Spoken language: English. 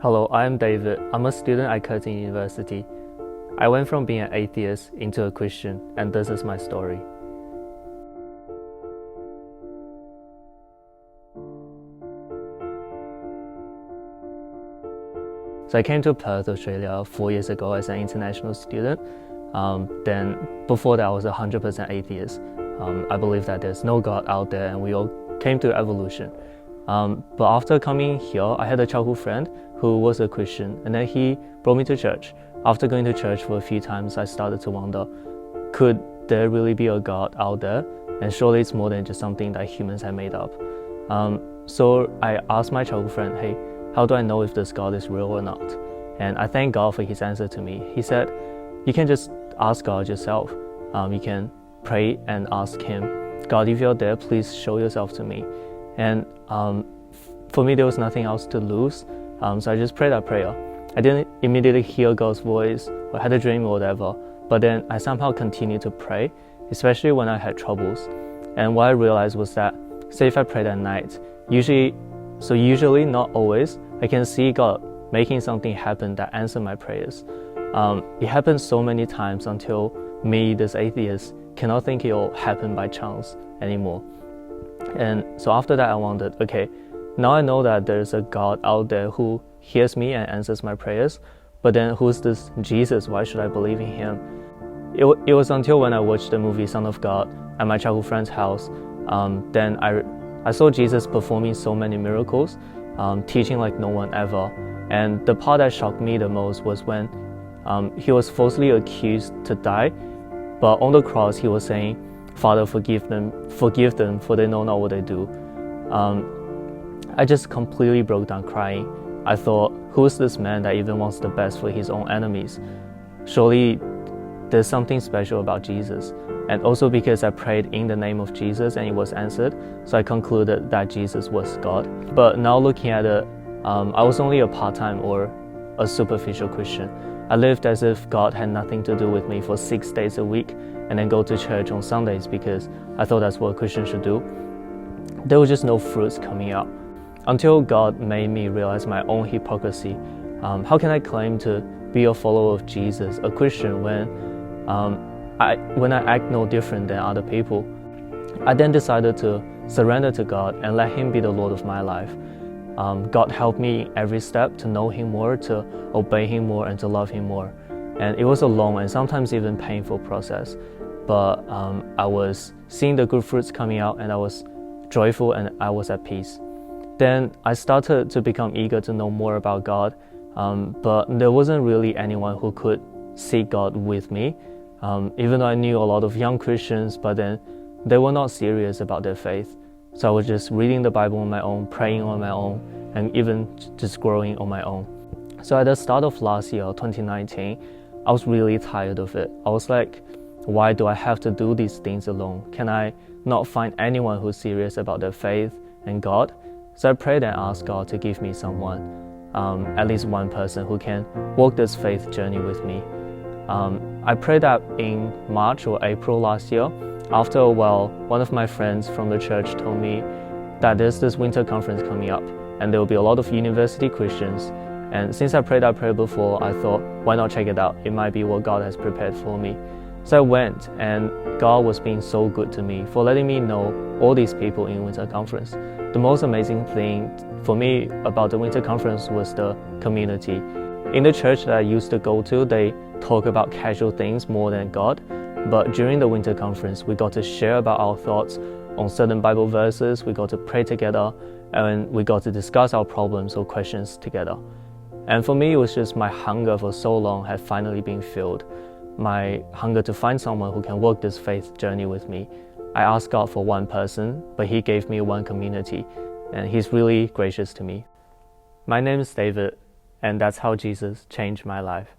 Hello, I'm David. I'm a student at Curtin University. I went from being an atheist into a Christian, and this is my story. So I came to Perth, Australia 4 years ago as an international student. Then before that I was 100% atheist. I believe that there's no God out there and we all came to evolution. But after coming here, I had a childhood friend who was a Christian, and then he brought me to church. After going to church for a few times, I started to wonder, could there really be a God out there? And surely it's more than just something that humans have made up. So I asked my childhood friend, hey, how do I know if this God is real or not? And I thank God for his answer to me. He said, you can just ask God yourself. You can pray and ask him, God, if you're there, please show yourself to me. And for me, there was nothing else to lose. So I just prayed that prayer. I didn't immediately hear God's voice or had a dream or whatever, but then I somehow continued to pray, especially when I had troubles. And what I realized was that, say if I prayed at night, usually, not always, I can see God making something happen that answered my prayers. It happened so many times until me, this atheist, cannot think it will happen by chance anymore. And so after that I wondered, okay, now I know that there's a God out there who hears me and answers my prayers, but then who's this Jesus? Why should I believe in him? It was until when I watched the movie Son of God at my childhood friend's house, then I saw Jesus performing so many miracles, teaching like no one ever. And the part that shocked me the most was when he was falsely accused to die, but on the cross he was saying, Father, forgive them, for they know not what they do. I just completely broke down crying. I thought, who's this man that even wants the best for his own enemies? Surely there's something special about Jesus. And also because I prayed in the name of Jesus and it was answered, so I concluded that Jesus was God. But now looking at it, I was only a part-time or a superficial Christian. I lived as if God had nothing to do with me for 6 days a week and then go to church on Sundays because I thought that's what a Christian should do. There was just no fruits coming out. Until God made me realize my own hypocrisy. How can I claim to be a follower of Jesus, a Christian, when I act no different than other people? I then decided to surrender to God and let him be the Lord of my life. God helped me every step to know him more, to obey him more, and to love him more. And it was a long and sometimes even painful process. But I was seeing the good fruits coming out, and I was joyful and I was at peace. Then I started to become eager to know more about God, but there wasn't really anyone who could seek God with me. Even though I knew a lot of young Christians, but then they were not serious about their faith. So I was just reading the Bible on my own, praying on my own, and even just growing on my own. So at the start of last year, 2019, I was really tired of it. I was like, why do I have to do these things alone? Can I not find anyone who's serious about their faith and God? So I prayed and asked God to give me someone, at least one person who can walk this faith journey with me. I prayed that in March or April last year. After a while, one of my friends from the church told me that there's this winter conference coming up and there will be a lot of university Christians. And since I prayed that prayer before, I thought, why not check it out? It might be what God has prepared for me. So I went, and God was being so good to me for letting me know all these people in winter conference. The most amazing thing for me about the winter conference was the community. In the church that I used to go to, they talk about casual things more than God. But during the winter conference, we got to share about our thoughts on certain Bible verses, we got to pray together, and we got to discuss our problems or questions together. And for me, it was just my hunger for so long had finally been filled. My hunger to find someone who can walk this faith journey with me. I asked God for one person, but he gave me one community, and he's really gracious to me. My name is David, and that's how Jesus changed my life.